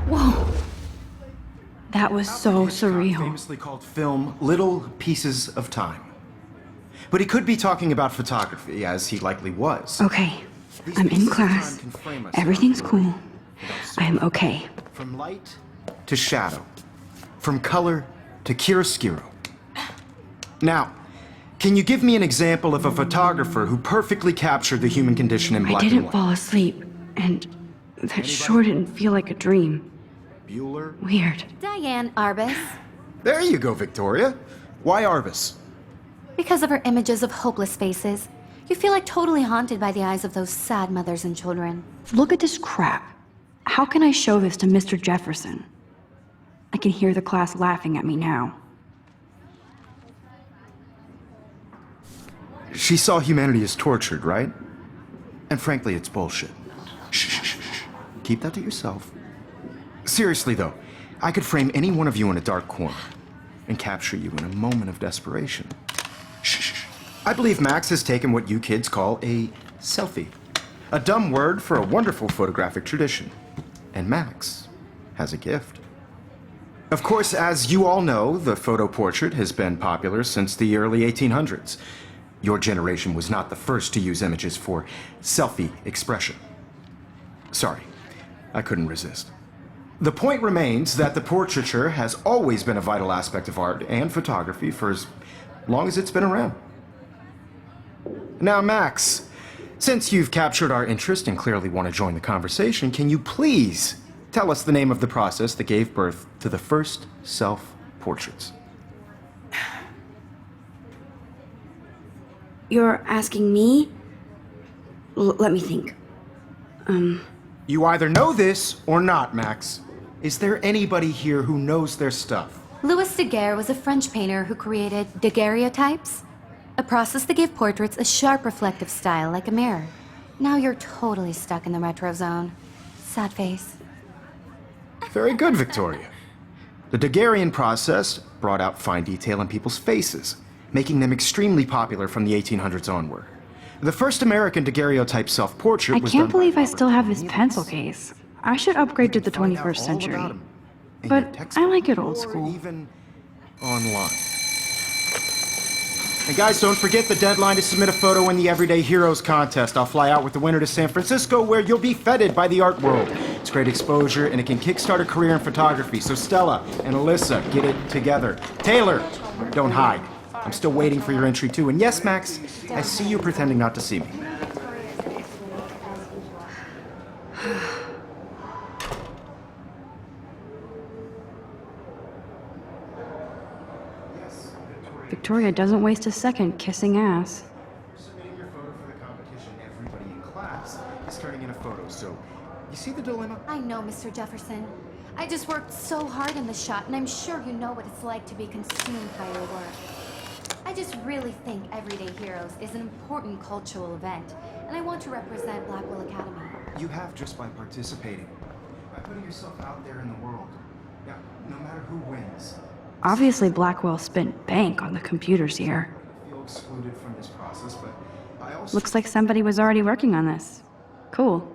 Whoa. That was so Hitchcock surreal. famously called film little pieces of time. But he could be talking about photography, as he likely was. Okay, These I'm in pieces of time class. can frame us Everything's without cool. worry, without I am sorrow. okay. From light to shadow. From color to chiaroscuro. Now, can you give me an example of a photographer who perfectly captured the human condition in I black and didn't white? fall asleep, and that sure didn't feel like a dream. Bueller? Weird. Diane Arbus. There you go, Victoria. Why Arbus? Because of her images of hopeless faces, you feel like totally haunted by the eyes of those sad mothers and children. Look at this crap. How can I show this to Mr. Jefferson? I can hear the class laughing at me now. She saw humanity as tortured, right? And frankly, it's bullshit. Shh, shh, shh, shh. Keep that to yourself. Seriously, though, I could frame any one of you in a dark corner and capture you in a moment of desperation. Shh, shh, shh. I believe Max has taken what you kids call a selfie. A dumb word for a wonderful photographic tradition. And Max has a gift. Of course, as you all know, the photo portrait has been popular since the early 1800s. Your generation was not the first to use images for selfie expression. Sorry, I couldn't resist. The point remains that the portraiture has always been a vital aspect of art and photography for as long as it's been around. Now, Max, since you've captured our interest and clearly want to join the conversation, can you please tell us the name of the process that gave birth to the first self-portraits? You're asking me? Let me think. You either know this or not, Max. Is there anybody here who knows their stuff? Louis Daguerre was a French painter who created daguerreotypes, a process that gave portraits a sharp reflective style like a mirror. Now you're totally stuck in the retro zone. Sad face. Very good, Victoria. The Daguerrean process brought out fine detail in people's faces, making them extremely popular from the 1800s onward. The first American daguerreotype self-portrait I was can't done by believe I Robert still have this Cornelius. pencil case. I should upgrade to the Find out 21st all century. about him in But your I textbook like it old or school. even online. And guys, don't forget the deadline to submit a photo in the Everyday Heroes contest. I'll fly out with the winner to San Francisco, where you'll be feted by the art world. It's great exposure, and it can kickstart a career in photography. So Stella and Alyssa, get it together. Taylor, don't hide. I'm still waiting for your entry too. And yes, Max, I see you pretending not to see me. Victoria doesn't waste a second kissing ass. Submitting your photo for the competition, everybody in class is turning in a photo. So, you see the dilemma? I know, Mr. Jefferson. I just worked so hard in the shot, and I'm sure you know what it's like to be consumed by your work. I just really think Everyday Heroes is an important cultural event, and I want to represent Blackwell Academy. You have just by participating, by putting yourself out there in the world. Now, no matter who wins, Obviously, Blackwell spent bank on the computers here. I feel excluded from this process, but I also Looks like somebody was already working on this. Cool.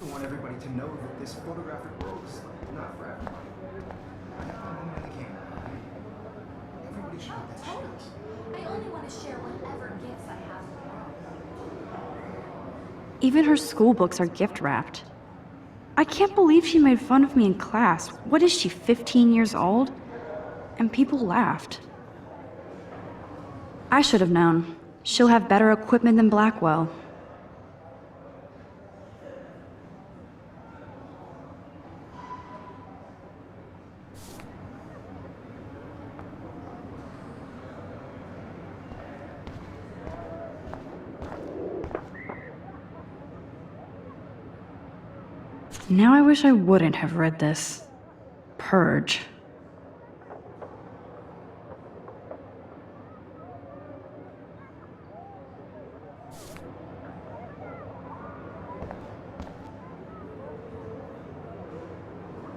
want everybody to know that this photographic world is not for everybody. I have my moment in the camera. Everybody should get that shit. I only want to share whatever gifts I have. Even her school books are gift wrapped. I can't believe she made fun of me in class. What is she, 15 years old? And people laughed. I should have known. She'll have better equipment than Blackwell. Now I wish I wouldn't have read this. Purge.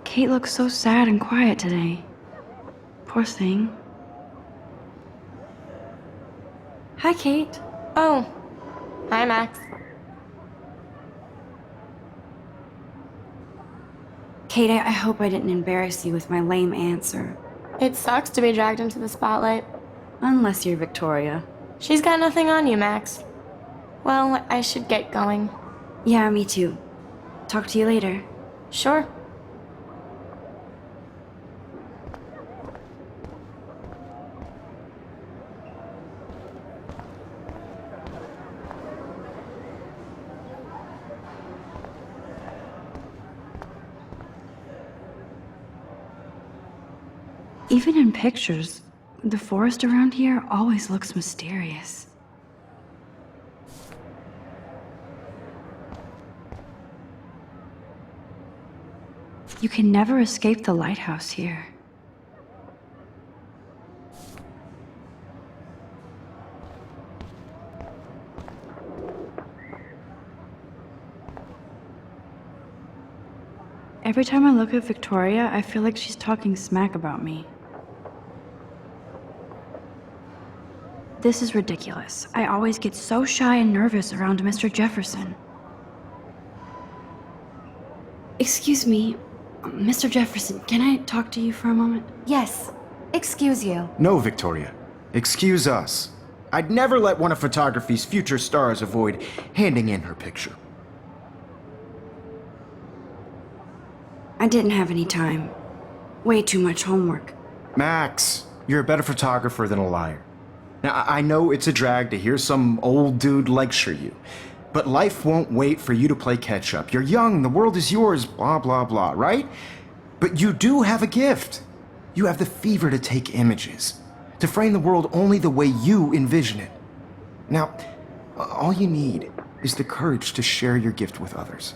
Kate looks so sad and quiet today. Poor thing. Hi, Kate. Oh, hi, Max. Kate, I hope I didn't embarrass you with my lame answer. It sucks to be dragged into the spotlight. Unless you're Victoria. She's got nothing on you, Max. Well, I should get going. Yeah, me too. Talk to you later. Sure. Even in pictures, the forest around here always looks mysterious. You can never escape the lighthouse here. Every time I look at Victoria, I feel like she's talking smack about me. This is ridiculous. I always get so shy and nervous around Mr. Jefferson. Excuse me, Mr. Jefferson, can I talk to you for a moment? Yes. Excuse you. No, Victoria. Excuse us. I'd never let one of photography's future stars avoid handing in her picture. I didn't have any time. Way too much homework. Max, you're a better photographer than a liar. Now, I know it's a drag to hear some old dude lecture you, but life won't wait for you to play catch up. You're young, the world is yours, blah, blah, blah, right? But you do have a gift. You have the fever to take images, to frame the world only the way you envision it. Now, all you need is the courage to share your gift with others.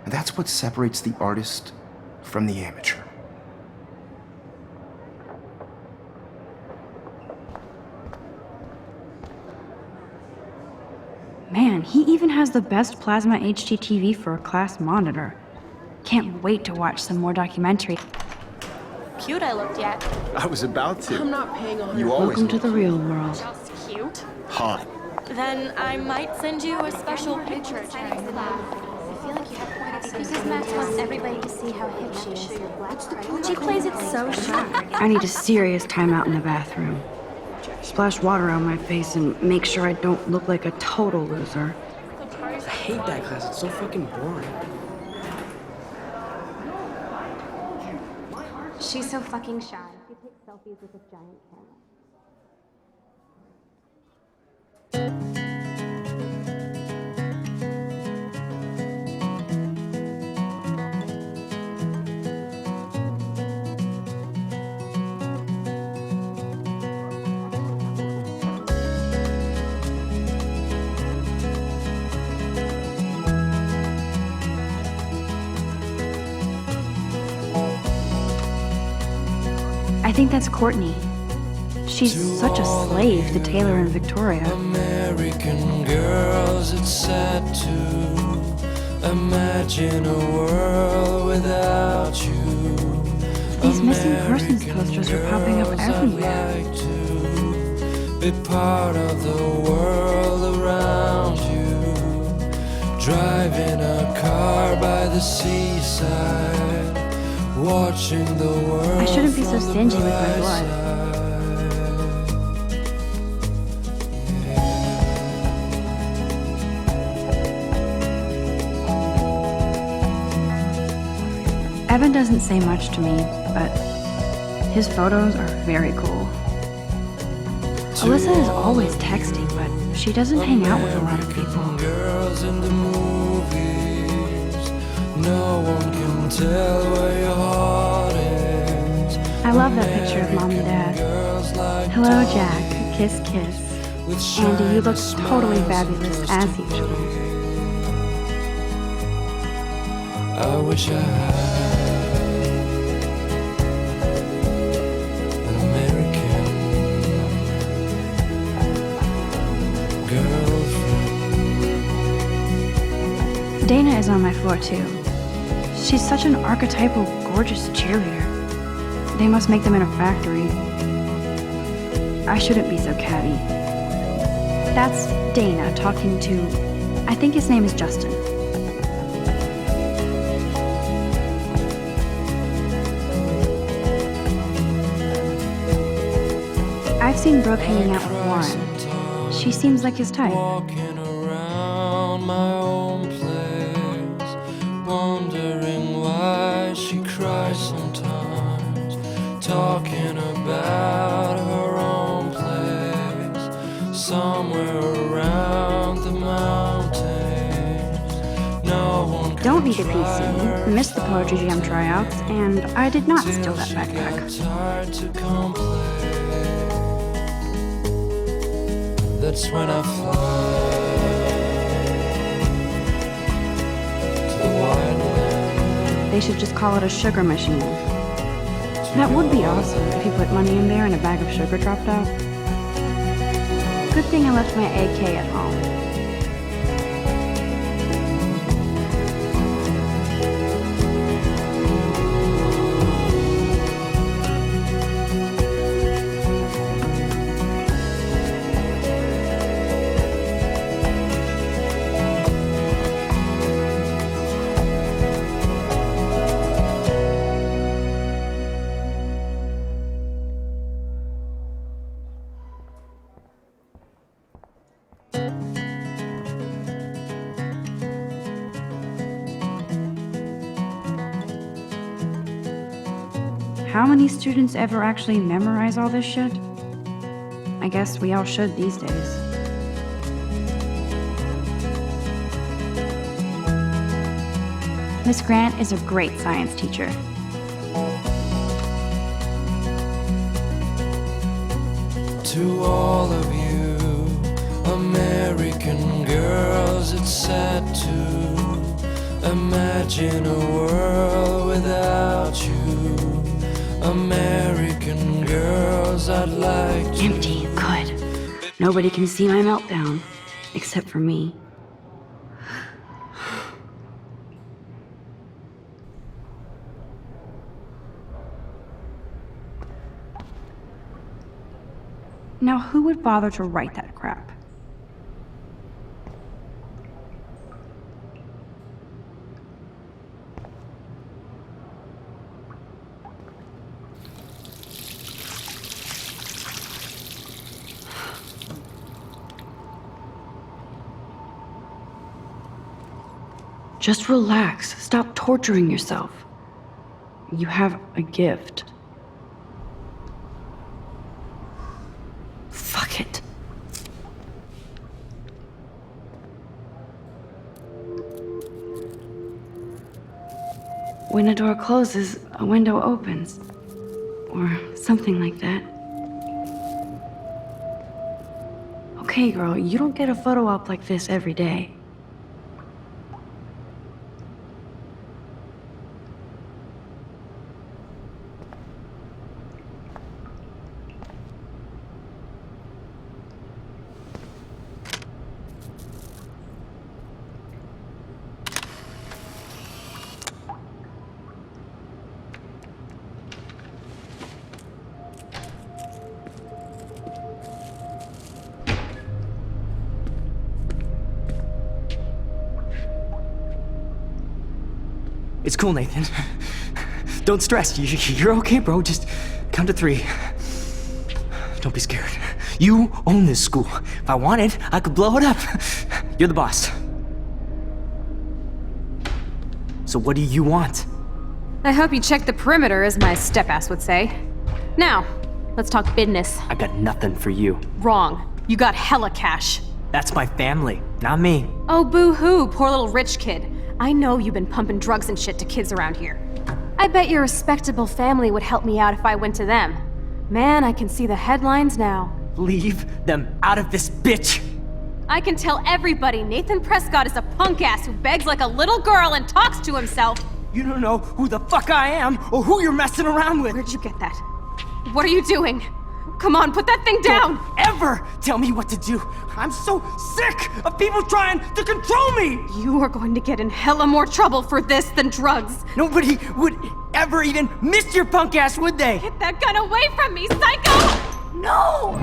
And that's what separates the artist from the amateur. Man, he even has the best plasma HDTV for a class monitor. Can't wait to watch some more documentary. Cute I looked yet. I was about to. I'm not paying on You always Welcome to the real world. Just cute. hot. Then I might send you a special picture during class. Because Max wants everybody to see how hip she is. She plays it so shy. I need a serious timeout in the bathroom. Splash water on my face and make sure I don't look like a total loser. I hate that class. It's so fucking boring. She's so fucking shy. She takes selfies with a giant camera. I think that's Courtney. She's such a slave to Taylor and Victoria. American girls, it's sad to imagine a world without you. These missing persons posters are popping up everywhere. I'd like to be part of the world around you. Driving a car by the seaside, watching the world. I shouldn't be so from the stingy with my bright blood. side. Evan doesn't say much to me, but his photos are very cool. Alyssa is always texting, but she doesn't hang out with a lot of people. Girls in the movies, no one can tell where your heart is. I love that picture of Mom and Dad. Girls like Hello, Jack. Kiss, kiss. with Andy, you look shiny totally smiles fabulous, and as trust usual. I wish I had an American girlfriend. Dana is on my floor, too. She's such an archetypal, gorgeous cheerleader. They must make them in a factory. I shouldn't be so catty. That's Dana talking to... I think his name is Justin. I've seen Brooke hanging out with Warren. She seems like his type. Walking around my own place, wondering why she cries sometimes, talking about her own place, somewhere around the mountains. No one can Don't need a try PC. her Missed the Poetry Jam tryouts, and I did not steal that backpack. it's hard to complain. That's when I fly to the wildland. They should just call it a sugar machine. That would be awesome if you put money in there and a bag of sugar dropped out. Good thing I left my AK at home. How many students ever actually memorize all this shit? I guess we all should these days. Miss Grant is a great science teacher. To all of you American girls, it's sad to imagine a world without you. American girls, I'd like to. Empty, good. Nobody can see my meltdown, except for me. Now, who would bother to write that crap? Just relax. Stop torturing yourself. You have a gift. Fuck it. When a door closes, a window opens. Or something like that. Okay, girl, you don't get a photo op like this every day. It's cool, Nathan. Don't stress. You're okay, bro. Just count to 3. Don't be scared. You own this school. If I wanted, I could blow it up. You're the boss. So what do you want? I hope you checked the perimeter, as my step-ass would say. Now, let's talk business. I got nothing for you. Wrong. You got hella cash. That's my family, not me. Oh, boo-hoo, poor little rich kid. I know you've been pumping drugs and shit to kids around here. I bet your respectable family would help me out if I went to them. Man, I can see the headlines now. Leave them out of this bitch! I can tell everybody Nathan Prescott is a punk ass who begs like a little girl and talks to himself. You don't know who the fuck I am or who you're messing around with. Where'd you get that? What are you doing? Come on, put that thing down! Don't ever tell me what to do. I'm so sick of people trying to control me. You are going to get in hella more trouble for this than drugs. Nobody would ever even miss your punk ass, would they? Get that gun away from me, psycho! No!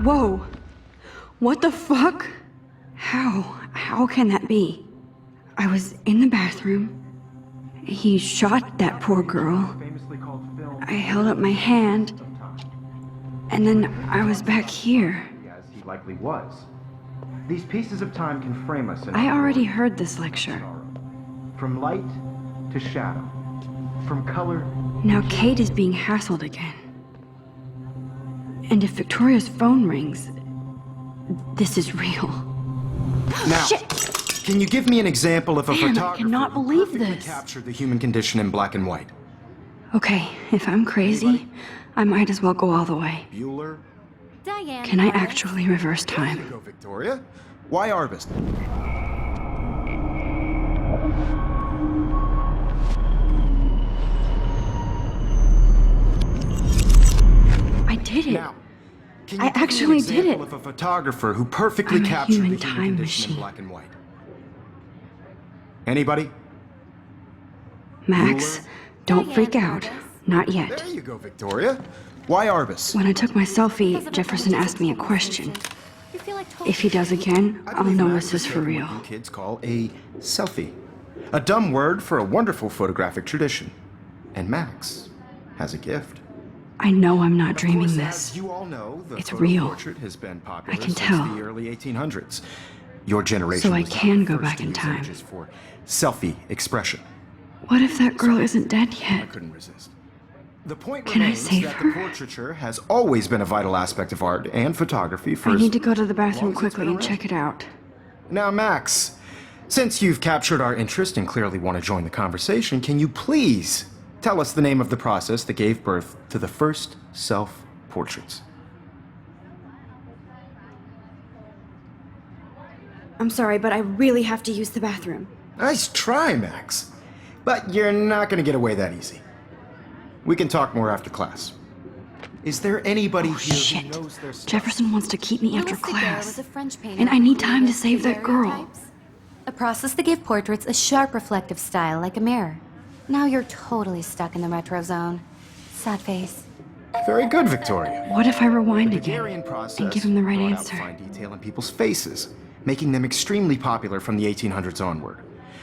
Whoa. What the fuck? How can that be? I was in the bathroom. He shot that poor girl. I held up my hand. And then I was back here. As he likely was. These pieces of time can frame us in I already heard this lecture. from light to shadow, from color. Now Kate is being hassled again. And if Victoria's phone rings, this is real. Now, Shit! can you give me an example of a Man, I photographer cannot who believe perfectly this. captured the human condition in black and white? Okay, if I'm crazy, I might as well go all the way. Bueller? Diane. Can I Arbus. actually reverse There you time? go, Victoria. Why Arbus? I did it. Now, can I you give actually me an did example it. of a photographer who perfectly I'm a captured human the time human condition in machine. black and white? Anybody? Max, Bueller? don't freak Diane out. Arbus. Not yet. There you go, Victoria. Why Arbus? When I took my Because selfie, of the Jefferson asked me a question. You feel like total If he does again, I I'll believe know Max this is has for taken real. what you kids call a selfie. A dumb word for a wonderful photographic tradition. And Max has a gift. I know I'm not Of dreaming course, this. As you all know, the It's photo real. portrait has been popular I can since tell. the early 1800s. Your generation So I was not can the go first back to in use time. images for selfie expression. What if that girl isn't dead I yet? couldn't resist. The point Can I remains save that her? the portraiture has always been a vital aspect of art and photography for I as need to go to the long bathroom as it's quickly been and around. check it out. Now, Max, since you've captured our interest and clearly want to join the conversation, can you please tell us the name of the process that gave birth to the first self-portraits? I'm sorry, but I really have to use the bathroom. Nice try, Max. But you're not going to get away that easy. We can talk more after class. Is there anybody here who Shit. knows their stuff? Jefferson wants to keep me after Louis Daguerre was class. a French painter And I need who time to used save that girl. daguerreotypes. A process that gave portraits a sharp reflective style like a mirror. Now you're totally stuck in the retro zone. Sad face. Very good, Victoria. What if I rewind Daguerrean again process and give him the right brought out answer? fine detail in people's faces, making them extremely popular from the 1800s onward.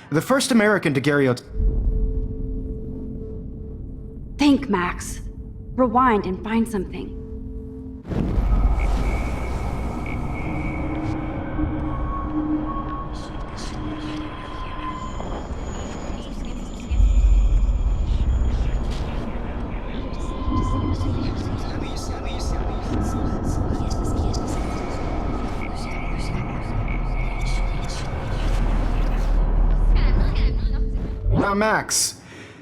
The first American daguerreotype. Think, Max. Rewind and find something. Now, Max,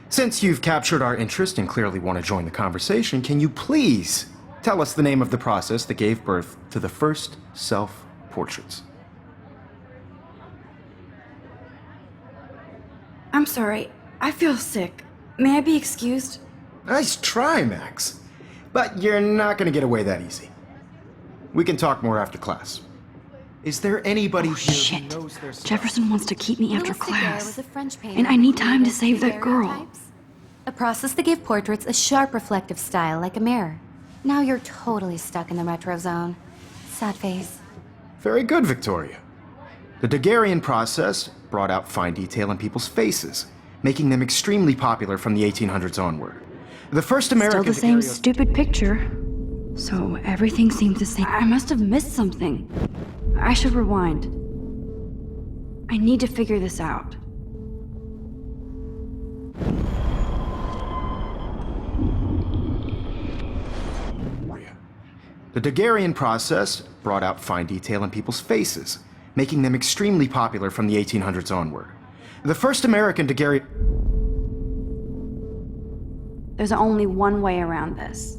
since you've captured our interest and clearly want to join the conversation, can you please tell us the name of the process that gave birth to the first self-portraits? I'm sorry. I feel sick. May I be excused? Nice try, Max. But you're not going to get away that easy. We can talk more after class. Is there anybody here Shit. who knows their stuff? Jefferson wants to keep me after Louis Daguerre class. was a French painter And I need who time to used save that girl. daguerreotypes. A process that gave portraits a sharp reflective style like a mirror. Now you're totally stuck in the retro zone. Sad face. Very good, Victoria. The Daguerrean process brought out fine detail in people's faces, making them extremely popular from the 1800s onward. The first American Still the same daguerreotype- stupid picture. So everything seems the same. I must have missed something. I should rewind. I need to figure this out. The Daguerrean process brought out fine detail in people's faces, making them extremely popular from the 1800s onward. The first American Daguerrean... There's only one way around this.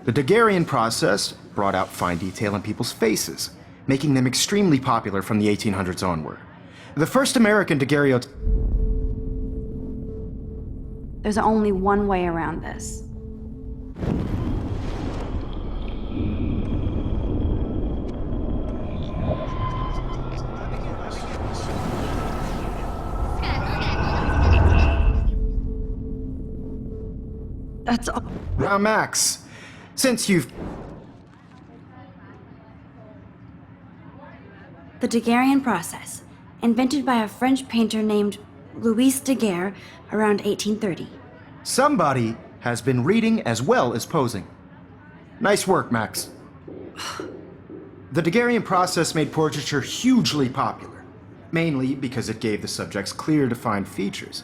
The Daguerrean process brought out fine detail in people's faces, making them extremely popular from the 1800s onward. The first American daguerreotype... There's only one way around this. That's all. Now, Max, since you've... The Daguerrean process, invented by a French painter named Louis Daguerre around 1830. Somebody has been reading as well as posing. Nice work, Max. The Daguerrean process made portraiture hugely popular, mainly because it gave the subjects clear, defined features.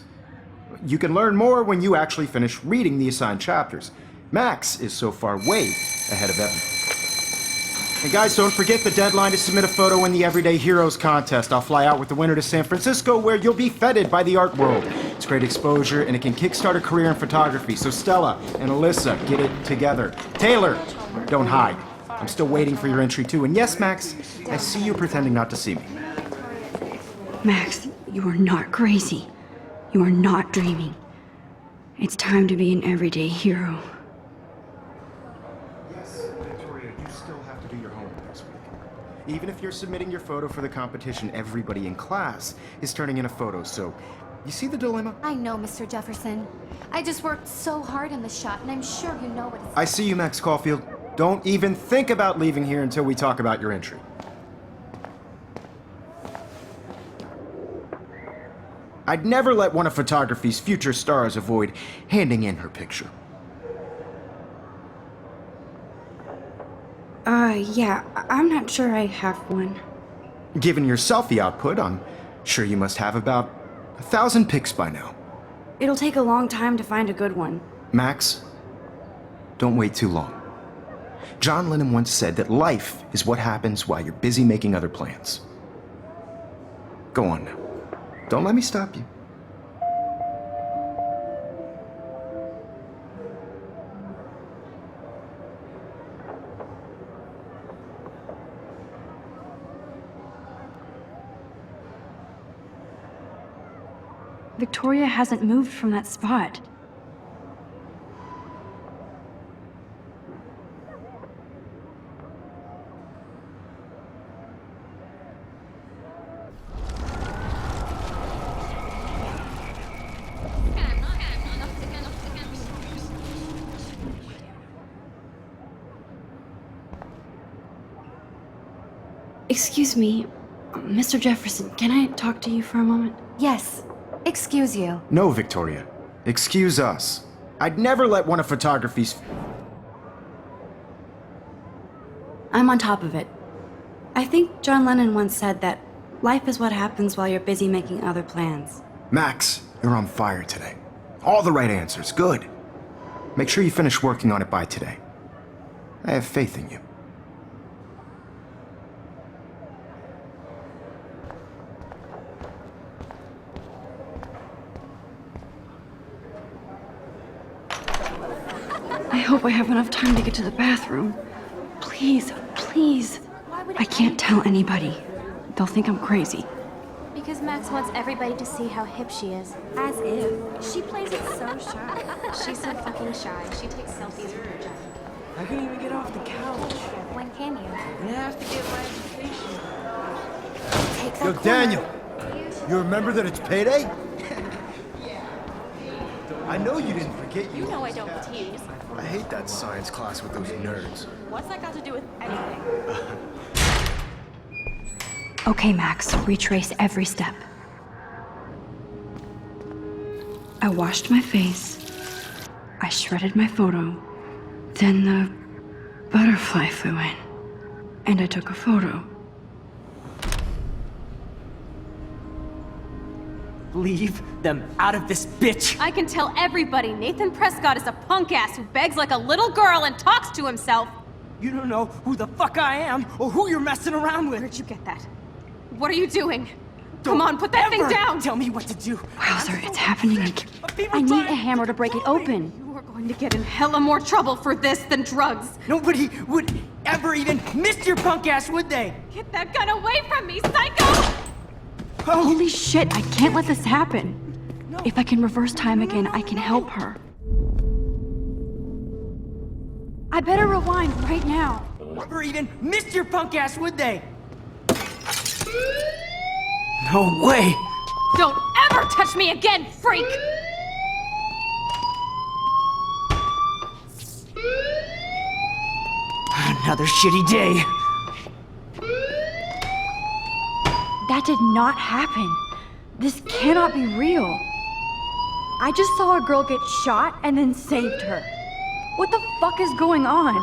You can learn more when you actually finish reading the assigned chapters. Max is so far way ahead of everyone. And guys, don't forget the deadline to submit a photo in the Everyday Heroes contest. I'll fly out with the winner to San Francisco, where you'll be feted by the art world. It's great exposure, and it can kickstart a career in photography. So Stella and Alyssa, get it together. Taylor, don't hide. I'm still waiting for your entry too. And yes, Max, I see you pretending not to see me. Max, you are not crazy. You are not dreaming. It's time to be an everyday hero. Yes, Victoria, you still have to do your homework this week. Even if you're submitting your photo for the competition, everybody in class is turning in a photo, so you see the dilemma? I know, Mr. Jefferson. I just worked so hard in the shot, and I'm sure you know what it's I see you, Max Caulfield. Don't even think about leaving here until we talk about your entry. I'd never let one of photography's future stars avoid handing in her picture. Yeah, I'm not sure I have one. Given your selfie output, I'm sure you must have about 1,000 pics by now. It'll take a long time to find a good one. Max, don't wait too long. John Lennon once said that life is what happens while you're busy making other plans. Go on now. Don't let me stop you. Victoria hasn't moved from that spot. Excuse me, Mr. Jefferson, can I talk to you for a moment? Yes. Excuse you. No, Victoria. Excuse us. I'd never let one of photography's... I'm on top of it. I think John Lennon once said that life is what happens while you're busy making other plans. Max, you're on fire today. All the right answers. Good. Make sure you finish working on it by today. I have faith in you. I hope I have enough time to get to the bathroom. Please, please. I can't tell anybody. They'll think I'm crazy. Because Max wants everybody to see how hip she is. As if. She plays it so shy. She's so fucking shy. She takes selfies with her jacket. I couldn't even get off the couch. When can you? And I have to get my education. Take that Yo, corner. Daniel, you remember that it's payday? I know you didn't forget You know I don't tease. I hate that science class with those nerds. What's that got to do with anything? Okay, Max, retrace every step. I washed my face. I shredded my photo. Then the butterfly flew in. And I took a photo. Leave them out of this bitch! I can tell everybody Nathan Prescott is a punk ass who begs like a little girl and talks to himself. You don't know who the fuck I am or who you're messing around with. Where'd you get that? What are you doing? Come on, put that thing Ever down! Tell me what to do. Wowzer, it's happening again. People I need trying a hammer to break it open. You are going to get in hella more trouble for this than drugs. Nobody would ever even miss your punk ass, would they? Get that gun away from me, psycho! Holy shit, I can't let this happen. If I can reverse time again, I can help her. I better rewind right now. Ever even miss your punk ass, would they? No way! Don't ever touch me again, freak! Another shitty day. That did not happen. This cannot be real. I just saw a girl get shot and then saved her. What the fuck is going on?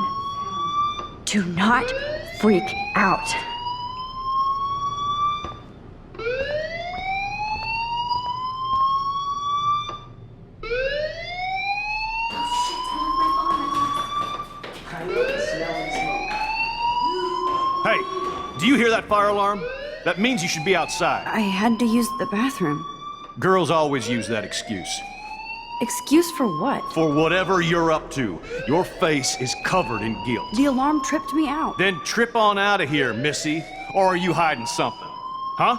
Do not freak out. Hey, do you hear that fire alarm? That means you should be outside. I had to use the bathroom. Girls always use that excuse. Excuse for what? For whatever you're up to, your face is covered in guilt. The alarm tripped me out. Then trip on out of here, Missy. Or are you hiding something? Huh?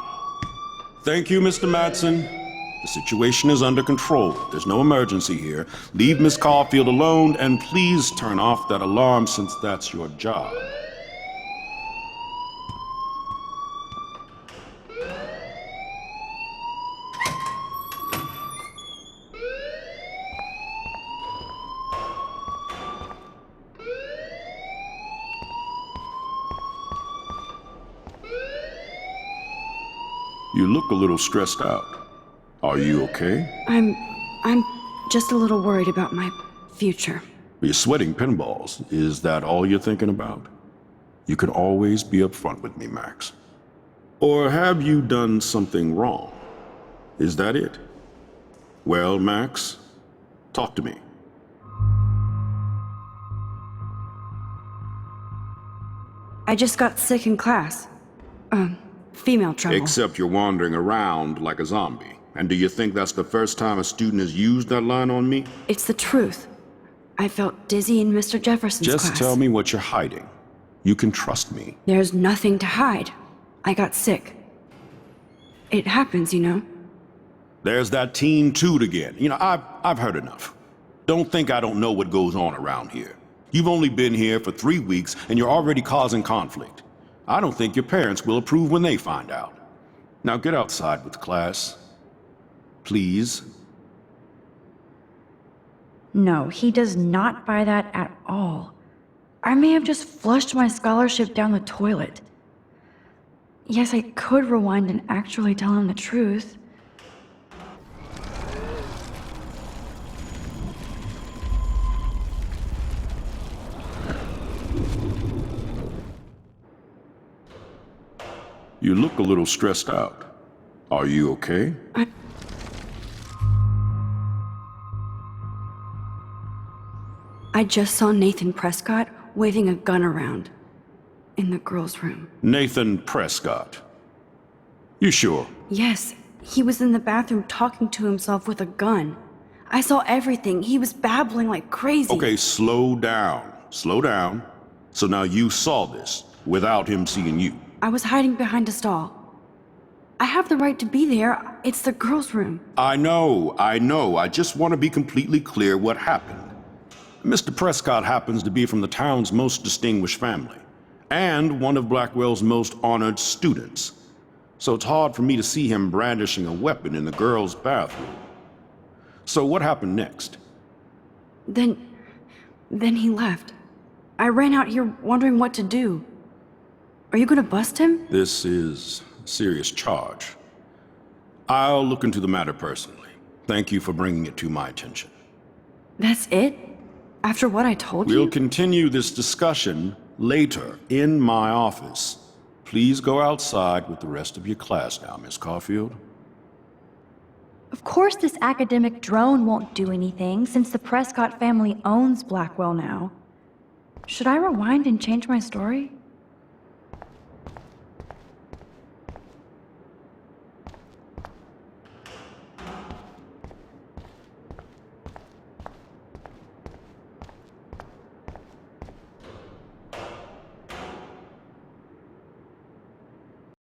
Thank you, Mr. Madsen. The situation is under control. There's no emergency here. Leave Miss Caulfield alone, and please turn off that alarm since that's your job. You look a little stressed out. Are you okay? I'm just a little worried about my future. You're sweating pinballs. Is that all you're thinking about? You can always be upfront with me, Max. Or have you done something wrong? Is that it? Well, Max, talk to me. I just got sick in class. Female trouble. Except you're wandering around like a zombie. And do you think that's the first time a student has used that line on me? It's the truth. I felt dizzy in Mr. Jefferson's class. Just tell me what you're hiding. You can trust me. There's nothing to hide. I got sick. It happens, you know. There's that teen toot again. You know, I've heard enough. Don't think I don't know what goes on around here. You've only been here for 3 weeks and you're already causing conflict. I don't think your parents will approve when they find out. Now get outside with class. Please. No, he does not buy that at all. I may have just flushed my scholarship down the toilet. Yes, I could rewind and actually tell him the truth. You look a little stressed out. Are you okay? I just saw Nathan Prescott waving a gun around in the girls' room. Nathan Prescott. You sure? Yes, he was in the bathroom talking to himself with a gun. I saw everything. He was babbling like crazy. Okay, slow down. Slow down. So now you saw this without him seeing you. I was hiding behind a stall. I have the right to be there. It's the girls' room. I know. I just want to be completely clear what happened. Mr. Prescott happens to be from the town's most distinguished family, and one of Blackwell's most honored students. So it's hard for me to see him brandishing a weapon in the girls' bathroom. So what happened next? Then he left. I ran out here wondering what to do. Are you gonna bust him? This is a serious charge. I'll look into the matter personally. Thank you for bringing it to my attention. That's it? After what I told you? We'll continue this discussion later in my office. Please go outside with the rest of your class now, Miss Caulfield. Of course this academic drone won't do anything, since the Prescott family owns Blackwell now. Should I rewind and change my story?